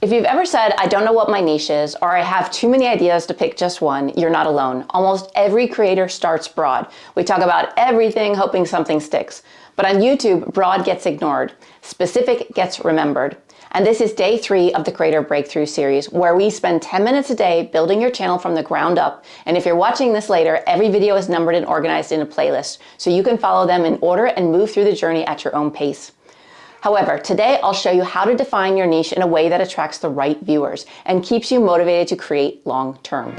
If you've ever said, I don't know what my niche is, or I have too many ideas to pick just one, you're not alone. Almost every creator starts broad. We talk about everything, hoping something sticks. But on YouTube, broad gets ignored. Specific gets remembered. And this is day 3 of the Creator Breakthrough series, where we spend 10 minutes a day building your channel from the ground up. And if you're watching this later, every video is numbered and organized in a playlist, so you can follow them in order and move through the journey at your own pace. However, today I'll show you how to define your niche in a way that attracts the right viewers and keeps you motivated to create long term.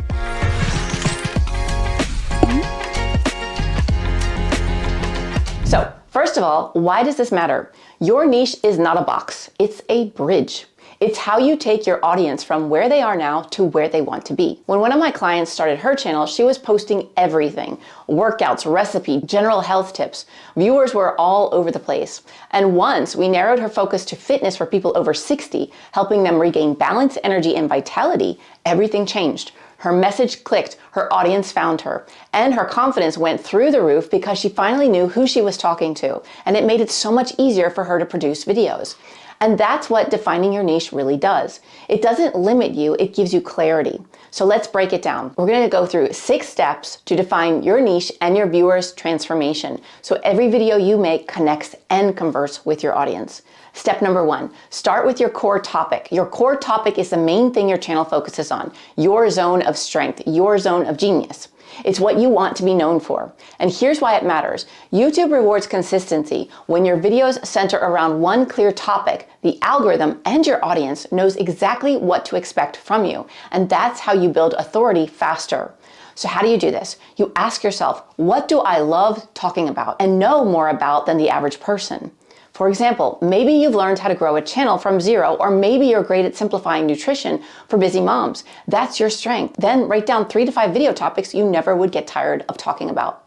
So, first of all, why does this matter? Your niche is not a box, it's a bridge. It's how you take your audience from where they are now to where they want to be. When one of my clients started her channel, she was posting everything: workouts, recipe, general health tips. Viewers were all over the place. And once we narrowed her focus to fitness for people over 60, helping them regain balance, energy, and vitality, everything changed. Her message clicked, her audience found her, and her confidence went through the roof because she finally knew who she was talking to, and it made it so much easier for her to produce videos. And that's what defining your niche really does. It doesn't limit you, it gives you clarity. So let's break it down. We're going to go through 6 steps to define your niche and your viewers' transformation, so every video you make connects and converts with your audience. Step number 1, start with your core topic. Your core topic is the main thing your channel focuses on, your zone of strength, your zone of genius. It's what you want to be known for. And here's why it matters. YouTube rewards consistency. When your videos center around one clear topic, the algorithm and your audience knows exactly what to expect from you. And that's how you build authority faster. So how do you do this? You ask yourself, what do I love talking about and know more about than the average person? For example, maybe you've learned how to grow a channel from zero, or maybe you're great at simplifying nutrition for busy moms. That's your strength. Then write down 3 to 5 video topics you never would get tired of talking about.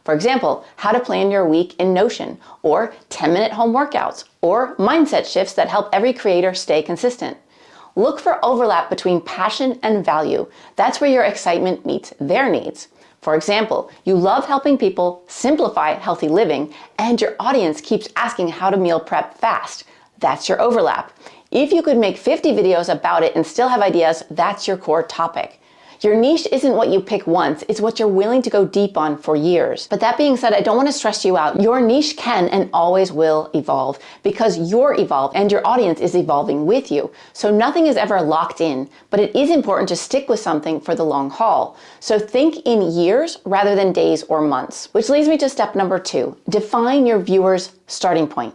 For example, how to plan your week in Notion, or 10-minute home workouts, or mindset shifts that help every creator stay consistent. Look for overlap between passion and value. That's where your excitement meets their needs. For example, you love helping people simplify healthy living, and your audience keeps asking how to meal prep fast. That's your overlap. If you could make 50 videos about it and still have ideas, that's your core topic. Your niche isn't what you pick once, it's what you're willing to go deep on for years. But that being said, I don't want to stress you out. Your niche can and always will evolve because you're evolved and your audience is evolving with you. So nothing is ever locked in, but it is important to stick with something for the long haul. So think in years rather than days or months. Which leads me to step number 2, define your viewer's starting point.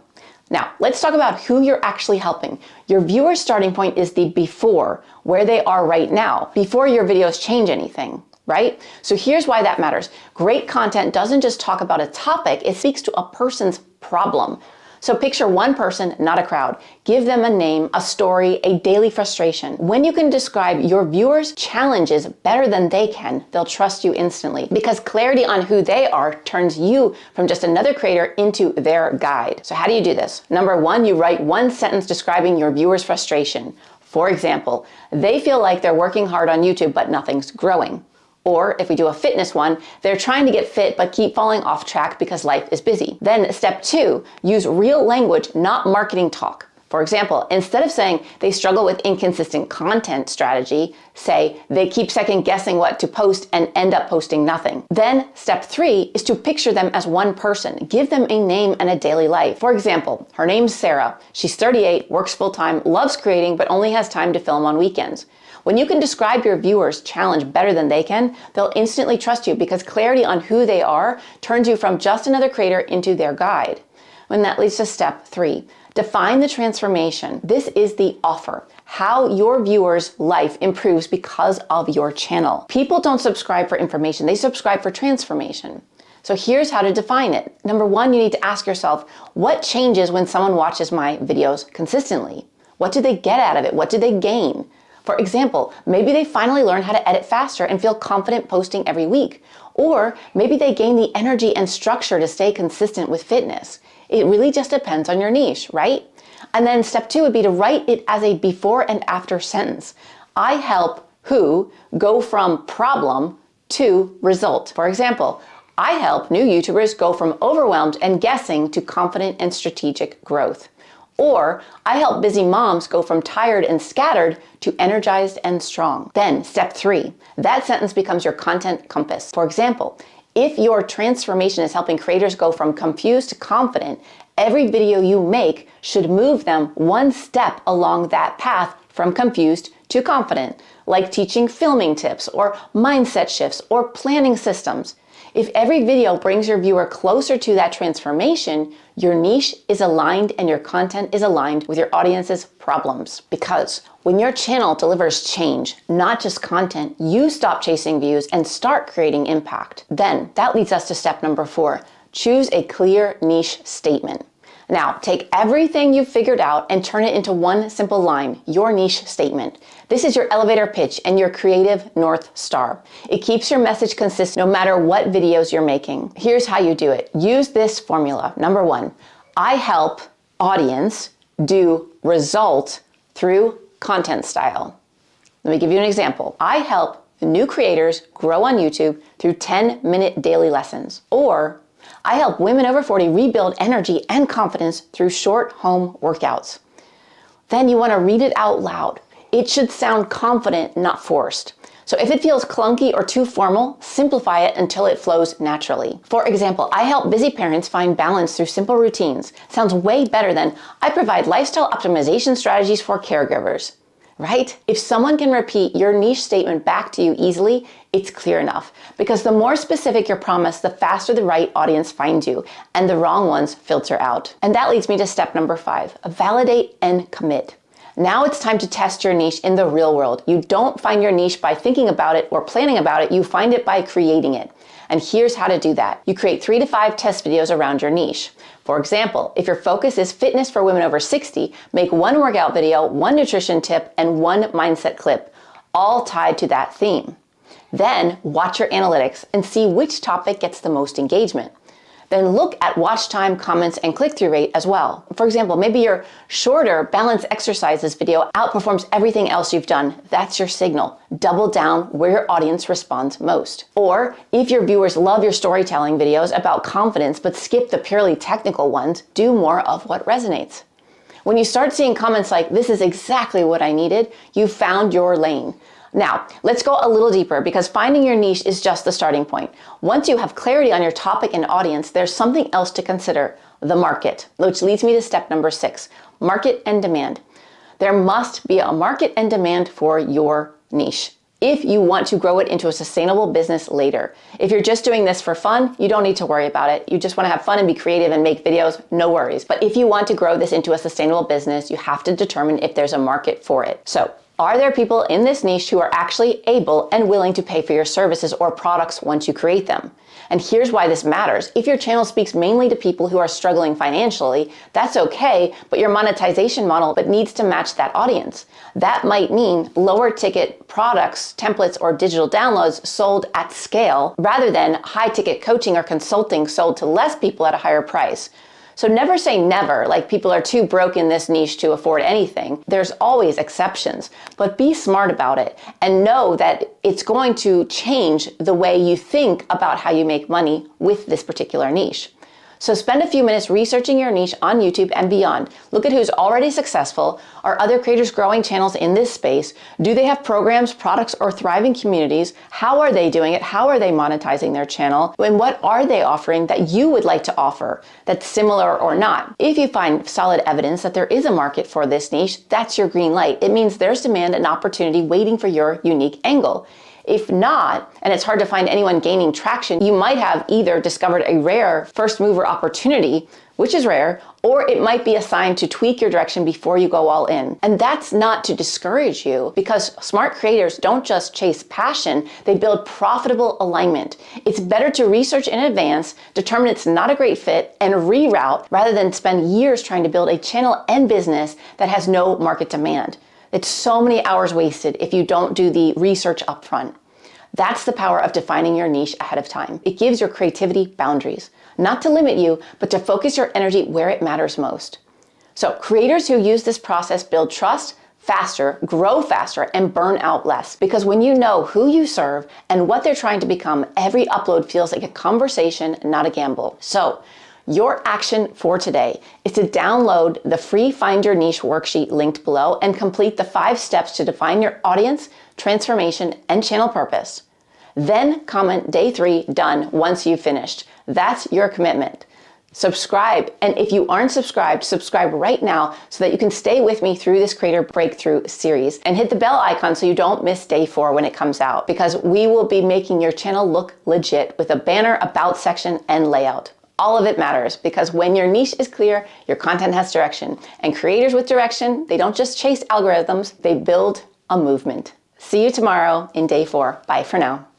Now, let's talk about who you're actually helping. Your viewer's starting point is the before, where they are right now, before your videos change anything, right? So here's why that matters. Great content doesn't just talk about a topic, it speaks to a person's problem. So picture one person, not a crowd. Give them a name, a story, a daily frustration. When you can describe your viewers' challenges better than they can, they'll trust you instantly, because clarity on who they are turns you from just another creator into their guide. So how do you do this? Number 1, you write one sentence describing your viewer's frustration. For example, they feel like they're working hard on YouTube, but nothing's growing. Or if we do a fitness one, they're trying to get fit but keep falling off track because life is busy. Then step 2, use real language, not marketing talk. For example, instead of saying they struggle with inconsistent content strategy, say they keep second guessing what to post and end up posting nothing. Then step 3 is to picture them as one person. Give them a name and a daily life. For example, her name's Sarah. She's 38, works full-time, loves creating, but only has time to film on weekends. When you can describe your viewers' challenge better than they can, they'll instantly trust you because clarity on who they are turns you from just another creator into their guide. And that leads to step 3. Define the transformation. This is the offer. How your viewers' life improves because of your channel. People don't subscribe for information, they subscribe for transformation. So here's how to define it. Number 1, you need to ask yourself, what changes when someone watches my videos consistently? What do they get out of it? What do they gain? For example, maybe they finally learn how to edit faster and feel confident posting every week. Or maybe they gain the energy and structure to stay consistent with fitness. It really just depends on your niche, right? And then step 2 would be to write it as a before and after sentence. I help who go from problem to result. For example, I help new YouTubers go from overwhelmed and guessing to confident and strategic growth. Or I help busy moms go from tired and scattered to energized and strong. Then step 3, that sentence becomes your content compass. For example, if your transformation is helping creators go from confused to confident, every video you make should move them one step along that path from confused to confident, like teaching filming tips or mindset shifts or planning systems. If every video brings your viewer closer to that transformation, your niche is aligned and your content is aligned with your audience's problems. Because when your channel delivers change, not just content, you stop chasing views and start creating impact. Then that leads us to step number 4. Choose a clear niche statement. Now, take everything you've figured out and turn it into one simple line, your niche statement. This is your elevator pitch and your creative North Star. It keeps your message consistent no matter what videos you're making. Here's how you do it. Use this formula. Number 1, I help audience do result through content style. Let me give you an example. I help new creators grow on YouTube through 10-minute daily lessons. Or I help women over 40 rebuild energy and confidence through short home workouts. Then you want to read it out loud. It should sound confident, not forced. So if it feels clunky or too formal, simplify it until it flows naturally. For example, I help busy parents find balance through simple routines. Sounds way better than I provide lifestyle optimization strategies for caregivers. Right? If someone can repeat your niche statement back to you easily, it's clear enough. Because the more specific your promise, the faster the right audience finds you and the wrong ones filter out. And that leads me to step number 5, validate and commit. Now it's time to test your niche in the real world. You don't find your niche by thinking about it or planning about it, you find it by creating it. And here's how to do that. You create 3 to 5 test videos around your niche. For example, if your focus is fitness for women over 60, make 1 workout video, 1 nutrition tip, and 1 mindset clip, all tied to that theme. Then watch your analytics and see which topic gets the most engagement. Then look at watch time, comments, and click-through rate as well. For example, maybe your shorter balance exercises video outperforms everything else you've done. That's your signal. Double down where your audience responds most. Or if your viewers love your storytelling videos about confidence but skip the purely technical ones, do more of what resonates. When you start seeing comments like, "This is exactly what I needed," you found your lane. Now, let's go a little deeper because finding your niche is just the starting point. Once you have clarity on your topic and audience, there's something else to consider, the market, which leads me to step number 6, market and demand. There must be a market and demand for your niche if you want to grow it into a sustainable business later. If you're just doing this for fun, you don't need to worry about it. You just want to have fun and be creative and make videos, no worries. But if you want to grow this into a sustainable business, you have to determine if there's a market for it. So, are there people in this niche who are actually able and willing to pay for your services or products once you create them? And here's why this matters. If your channel speaks mainly to people who are struggling financially, that's okay, but your monetization model needs to match that audience. That might mean lower ticket products, templates, or digital downloads sold at scale rather than high ticket coaching or consulting sold to less people at a higher price. So never say never, like people are too broke in this niche to afford anything. There's always exceptions, but be smart about it and know that it's going to change the way you think about how you make money with this particular niche. So spend a few minutes researching your niche on YouTube and beyond. Look at who's already successful. Are other creators growing channels in this space? Do they have programs, products, or thriving communities? How are they doing it? How are they monetizing their channel? And what are they offering that you would like to offer that's similar or not? If you find solid evidence that there is a market for this niche, that's your green light. It means there's demand and opportunity waiting for your unique angle. If not, and it's hard to find anyone gaining traction, you might have either discovered a rare first mover opportunity, which is rare, or it might be a sign to tweak your direction before you go all in. And that's not to discourage you, because smart creators don't just chase passion, they build profitable alignment. It's better to research in advance, determine it's not a great fit, and reroute rather than spend years trying to build a channel and business that has no market demand. It's so many hours wasted if you don't do the research upfront. That's the power of defining your niche ahead of time. It gives your creativity boundaries, not to limit you, but to focus your energy where it matters most. So creators who use this process build trust faster, grow faster, and burn out less. Because when you know who you serve and what they're trying to become, every upload feels like a conversation, not a gamble. So Your action for today is to download the free Find Your Niche worksheet linked below and complete the 5 steps to define your audience, transformation, and channel purpose. Then comment day 3 done once you've finished. That's your commitment. Subscribe, and if you aren't subscribed, subscribe right now so that you can stay with me through this Creator Breakthrough series, and hit the bell icon so you don't miss day 4 when it comes out, because we will be making your channel look legit with a banner, about section, and layout. All of it matters, because when your niche is clear, your content has direction, and creators with direction, they don't just chase algorithms, they build a movement. See you tomorrow in day 4. Bye for now.